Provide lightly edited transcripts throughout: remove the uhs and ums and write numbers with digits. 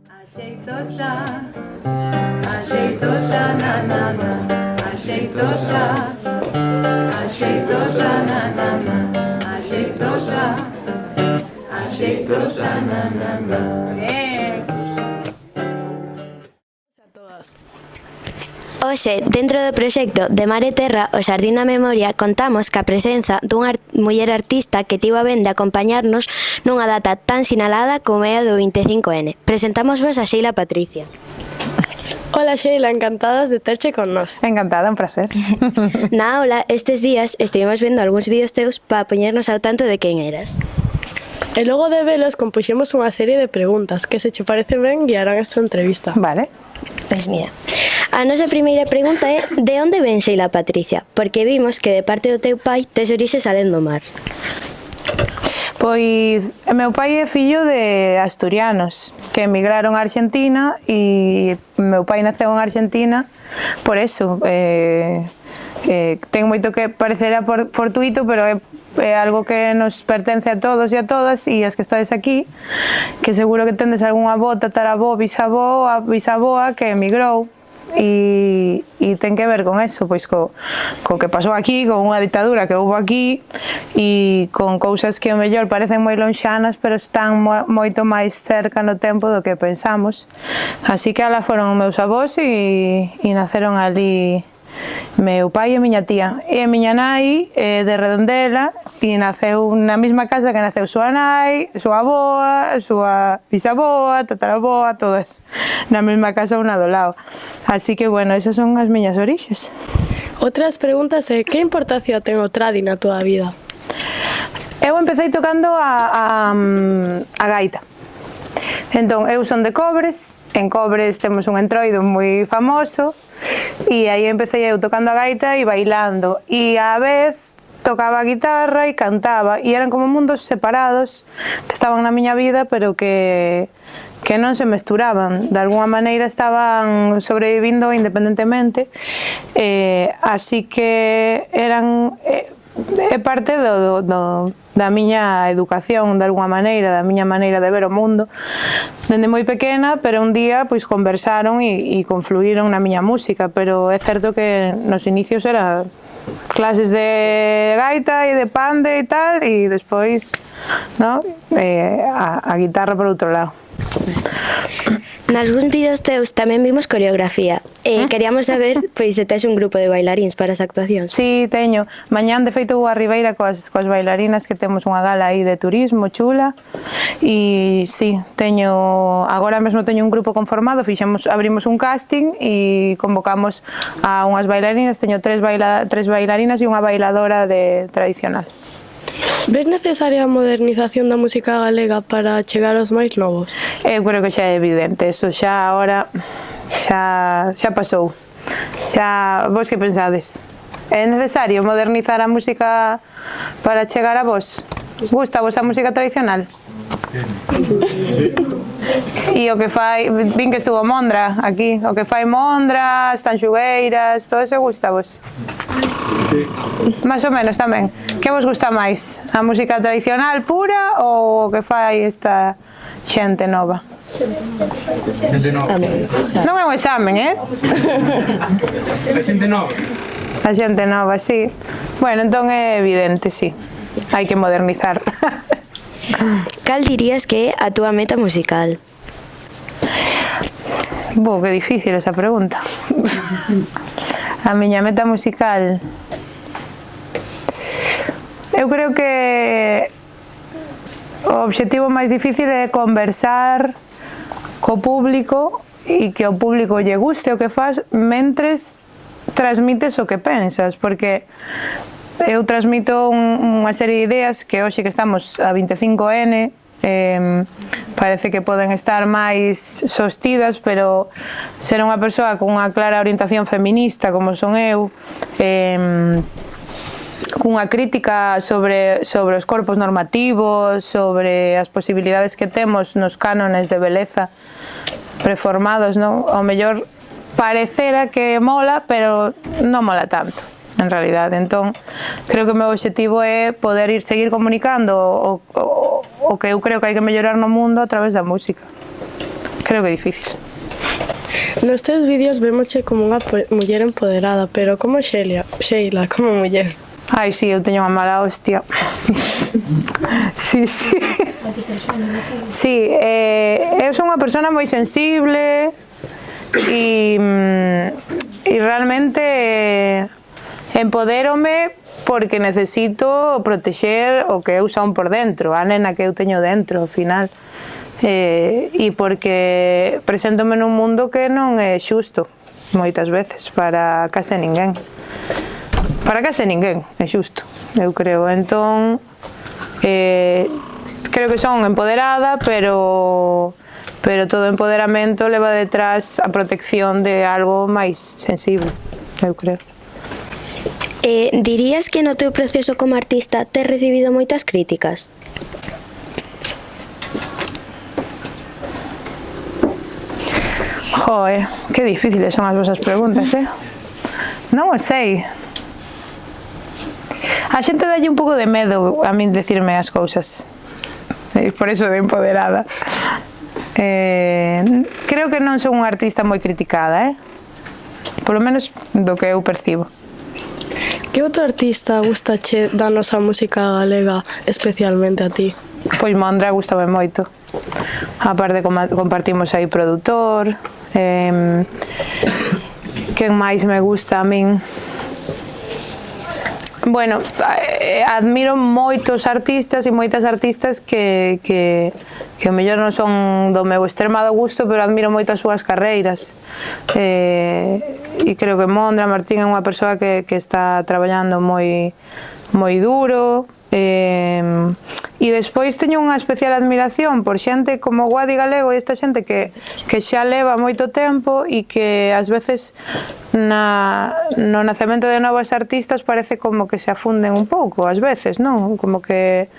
Axeitosa, axeitosa, na, na, na. Axeitosa, axeitosa, na, na, na. Axeitosa, axeitosa, na, na, na. Hoxe, dentro do proxecto de Mar e Terra, o Xardín da Memoria, contamos ca presenza dunha muller artista que tivo a ben de acompañarnos nunha data tan sinalada como é a do 25N. Presentamos vos a Sheila Patricia. Hola Sheila, encantadas de terche con nós. Encantada, un placer. Na aula, estes días, estivemos vendo algúns vídeos teus para poñernos ao tanto de quen eras. E logo de velos compuxemos unha serie de preguntas que, se che parece ben, guiarán esta entrevista. Vale. Pois mira, a nosa primeira pregunta é de onde ven Sheila Patricia? Porque vimos que de parte do teu pai tes orixes alén do mar. Pois, meu pai é fillo de asturianos que emigraron a Argentina e meu pai naceu en Argentina por eso. Ten moito que parecerá fortuito, pero é algo que nos pertence a todos e a todas, e as que estades aquí, que seguro que tendes algún avó, tataravó, bisavó, bisaboa que emigrou e ten que ver con eso, pois co que pasou aquí, con unha ditadura que houve aquí e con cousas que ao mellor parecen moi lonxanas, pero están moito máis cerca no tempo do que pensamos. Así que alá foron meus avós e naceron ali meu pai e miña tía. E a miña nai é de Redondela e naceu na mesma casa que naceu súa nai, súa avoa, súa bisaboa, tataraboa, todas na mesma casa unha do lado. Así que, bueno, esas son as miñas orixes. Outras preguntas é que importancia ten o tradi na túa vida? Eu empecé tocando a gaita. Entón, eu son de Cobres. En Cobres temos un entroido moi famoso e aí empecé eu tocando a gaita e bailando, e á vez tocaba a guitarra e cantaba, e eran como mundos separados que estaban na miña vida, pero que non se mesturaban, de alguna maneira estaban sobrevivindo independentemente, así que eran é parte da miña educación, de alguna maneira, da miña maneira de ver o mundo dende moi pequena, pero un día pois conversaron e confluíron na miña música, pero é certo que nos inicios era clases de gaita e de pande e tal, e despois, no, a guitarra por outro lado. Nalgúns vídeos teus tamén vimos coreografía e queríamos saber pois se tes un grupo de bailaríns para as actuacións. Sí, teño. Mañán, de feito, vou a Ribeira coas bailarinas, que temos unha gala aí de turismo chula, e sí, teño, agora mesmo teño un grupo conformado, abrimos un casting e convocamos a unhas bailarinas, teño tres bailarinas e unha bailadora tradicional. Ves necesaria a modernización da música galega para chegar aos máis novos? Eu creo que xa é evidente, eso xa agora xa pasou. Xa, vos que pensades? É necesario modernizar a música para chegar a vos? Gusta vos a música tradicional? E o que fai, vin que estuvo Mondra aquí, o que fai Mondra, as Tanxugueiras, todo eso gusta vos? Más ou menos tamén. Que vos gusta máis? A música tradicional pura ou o que fai esta xente nova? Xente nova. Non é un examen, A xente nova. A xente nova, sí. Bueno, entón é evidente, sí. Hai que modernizar. Cal dirías que é a túa meta musical? Que difícil esa pregunta. A miña meta musical, eu creo que o obxectivo máis difícil é conversar co público e que o público lle guste o que faz mentres transmites o que pensas, porque eu transmito unha serie de ideas que hoxe que estamos a 25N parece que poden estar máis sostidas, pero ser unha persoa con unha clara orientación feminista como son eu, cunha crítica sobre os corpos normativos, sobre as posibilidades que temos nos cánones de beleza preformados, non? Ao mellor parecera que mola, pero non mola tanto, en realidad. Entón, creo que o meu objetivo é poder seguir comunicando o que eu creo que hai que mellorar no mundo a través da música. creo que é difícil. Nos teus vídeos vémoche como unha muller empoderada, pero como Sheila, como muller. Ai, sí, eu teño unha mala hostia. Sí. Sí, eu son unha persona moi sensible e realmente empodérome porque necesito protexer o que eu son por dentro, a nena que eu teño dentro, ao final. E porque preséntome nun mundo que non é xusto moitas veces para case ninguén. Para case ninguén é xusto, eu creo. Entón, creo que son empoderada, pero todo empoderamento leva detrás a protección de algo máis sensible, eu creo. Dirías que no teu proceso como artista tes recibido moitas críticas? Joe, que difíciles son as vosas preguntas, Non o sei. A xente dalle un pouco de medo a min decirme as cousas. Por eso de empoderada. Creo que non son unha artista moi criticada, Por lo menos do que eu percibo. Que outro artista gustache da nosa música galega, especialmente a ti? Pois Mondra gustame moito. A parte compartimos aí produtor. Quen máis me gusta a min? Bueno, admiro moitos artistas e moitas artistas que ao mellor non son do meu extremado gusto, pero admiro moito as súas carreiras. E creo que Mondra Martín é unha persoa que está traballando moi duro. E despois teño unha especial admiración por xente como Guadi Galego e esta xente que xa leva moito tempo e que ás veces no nacemento de novas artistas parece como que se afunden un pouco, ás veces, non? Como que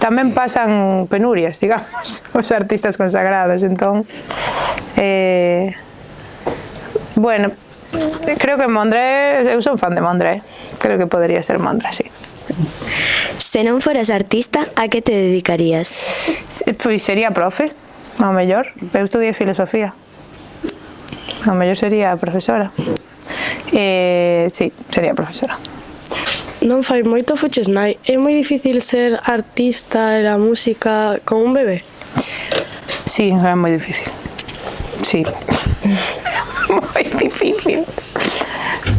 tamén pasan penurias, digamos, os artistas consagrados. Entón, bueno, creo que Mondra, eu son fan de Mondra, creo que podería ser Mondra, sí. Se non foras artista, a que te dedicarías? Pois sería profe, ao mellor. Eu estudiei filosofía. Ao mellor sería profesora. Sí, sería profesora. Non fai moito fuches nai. É moi difícil ser artista e a música con un bebé? Sí, é moi difícil. Sí. Moi difícil.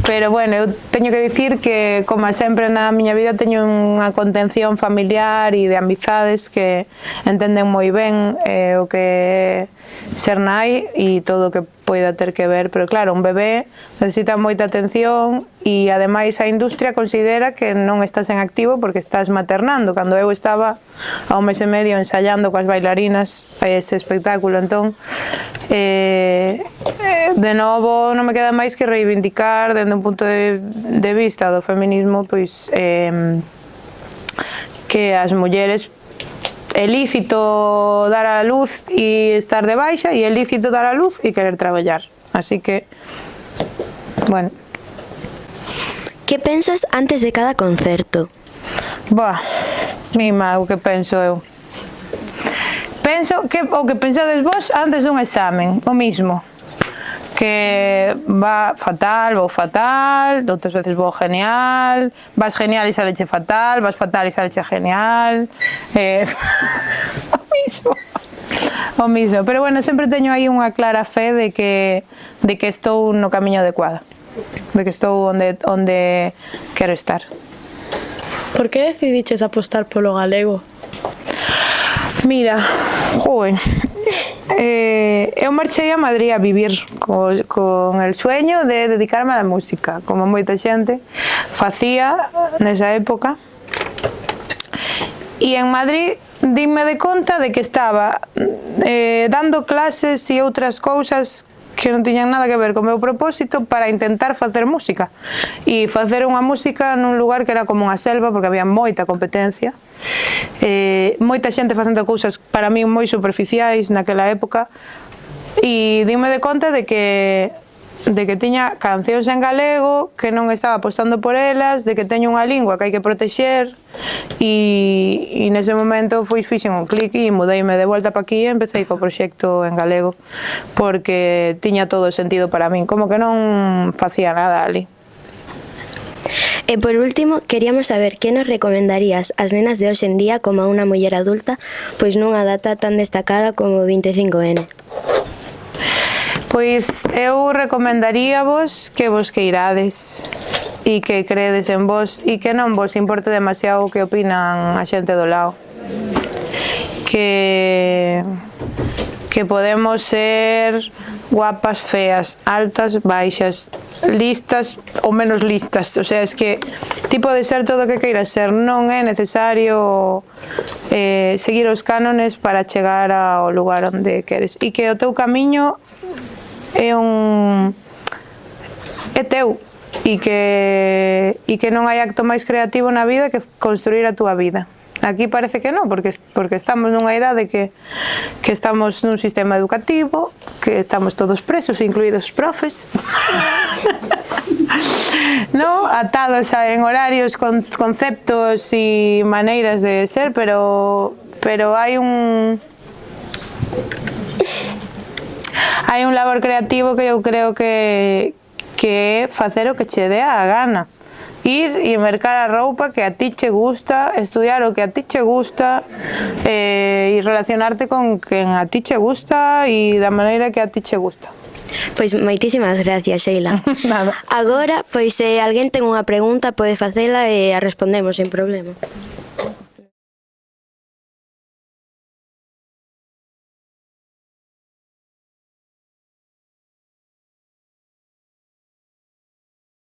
Pero, bueno, eu teño que dicir que, como sempre na miña vida, teño unha contención familiar e de amizades que entenden moi ben o que é ser nai e todo o que poida ter que ver, pero claro, un bebé necesita moita atención e ademais a industria considera que non estás en activo porque estás maternando. Cando eu estaba a un mes e medio ensaiando coas bailarinas ese espectáculo, entón de novo non me queda máis que reivindicar dende un punto de vista do feminismo, pois que as mulleres é lícito dar a luz e estar de baixa e é lícito dar a luz e querer traballar. Así que, bueno. Que pensas antes de cada concerto? Boa, mima, o que penso eu. Penso que o que pensades vos antes dun examen, o mismo. Que va fatal, vou fatal, outras veces vou genial, vas genial e saleche fatal, vas fatal e saleche genial, o mismo, pero bueno, sempre teño aí unha clara fe de que estou no camiño adecuado, de que estou onde quero estar. Por que decidiches apostar polo galego? Mira, joven, eu marchei a Madrid a vivir con el sueño de dedicarme a la música, como moita xente facía nesa época. E en Madrid dime de conta de que estaba dando clases e outras cousas que non tiñan nada que ver co meu propósito para intentar facer música e facer unha música nun lugar que era como unha selva porque había moita competencia, moita xente facendo cousas para mí moi superficiais naquela época e dime de conta de que de que tiña cancións en galego, que non estaba apostando por elas, de que teño unha lingua que hai que protexer, e nese momento fixen un clic e mudeime de volta para aquí e empecé co proxecto en galego, porque tiña todo o sentido para min, como que non facía nada ali. E por último, queríamos saber que nos recomendarías ás nenas de hoxe en día como a unha muller adulta, pois nunha data tan destacada como o 25N. Pois eu recomendaríavos que vos queirades e que credes en vos e que non vos importe demasiado o que opinan a xente do lado. Que podemos ser guapas, feas, altas, baixas, listas ou menos listas. O sea, es que ti podes ser todo o que queiras ser, non é necesario seguir os cánones para chegar ao lugar onde queres. E que o teu camiño é teu e que non hai acto máis creativo na vida que construir a túa vida. Aquí parece que non, porque estamos nunha idade que estamos nun sistema educativo, que estamos todos presos, incluídos os profes, no? Atados en horarios, conceptos e maneiras de ser, pero hai un labor creativo que eu creo que é facer o que che dea a gana. Ir e mercar a roupa que a ti che gusta, estudiar o que a ti che gusta e relacionarte con quen a ti che gusta e da maneira que a ti che gusta. Pois moitísimas gracias, Sheila. Nada. Agora, pois se alguén ten unha pregunta, pode facela e a respondemos sen problema.